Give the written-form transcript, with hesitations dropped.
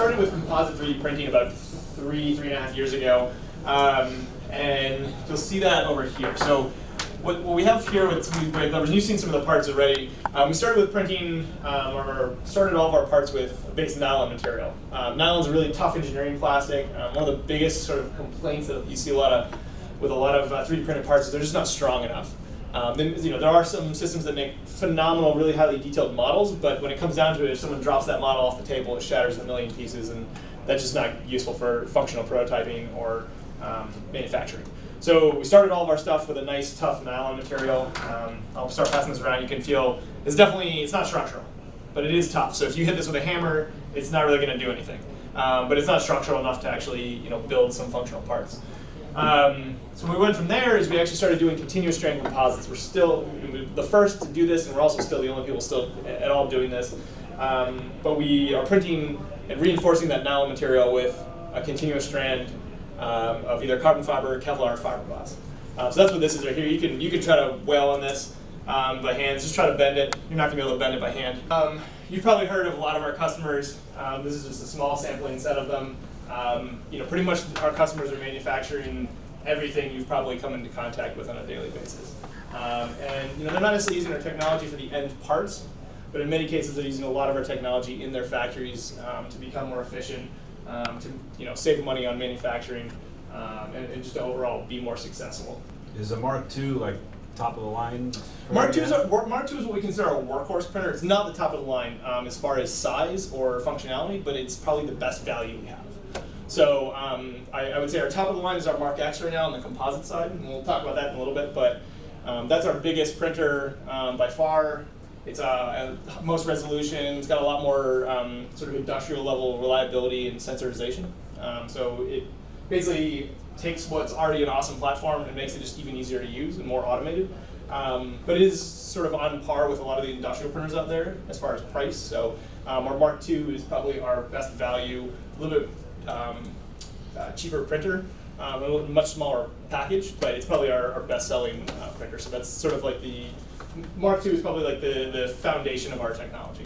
started with composite 3D printing about three and a half years ago, and you'll see that over here. So what we have here with some of these brake levers, and you've seen some of the parts already. We started with printing, or started all of our parts with base nylon material. Nylon's a really tough engineering plastic. One of the biggest sort of complaints that you see with a lot of 3D printed parts is they're just not strong enough. Then, there are some systems that make phenomenal, really highly detailed models, but when it comes down to it, if someone drops that model off the table, it shatters in a million pieces, and that's just not useful for functional prototyping or manufacturing. So we started all of our stuff with a nice, tough nylon material. I'll start passing this around. You can feel it's not structural, but it is tough. So if you hit this with a hammer, it's not really going to do anything. But it's not structural enough to actually, build some functional parts. So we went from there is we actually started doing continuous strain composites. We're still the first to do this, and we're also still the only people still at all doing this. But we are printing and reinforcing that nylon material with a continuous strand of either carbon fiber or Kevlar fiberglass. So that's what this is right here. You can try to weld on this by hand. Just try to bend it. You're not going to be able to bend it by hand. You've probably heard of a lot of our customers. This is just a small sampling set of them. Pretty much our customers are manufacturing everything you've probably come into contact with on a daily basis. And they're not necessarily using our technology for the end parts, but in many cases they're using a lot of our technology in their factories to become more efficient, to save money on manufacturing, and just to overall be more successful. Is a Mark II like top of the line? Mark II is what we consider a workhorse printer. It's not the top of the line as far as size or functionality, but it's probably the best value we have. So I would say our top of the line is our Mark X right now on the composite side, and we'll talk about that in a little bit, but that's our biggest printer by far. It's most resolution. It's got a lot more sort of industrial level reliability and sensorization. So it basically takes what's already an awesome platform and makes it just even easier to use and more automated. But it is sort of on par with a lot of the industrial printers out there as far as price. So our Mark II is probably our best value, a little bit cheaper printer, a much smaller package, but it's probably our best-selling printer. So that's sort of like the Mark II is probably like the foundation of our technology.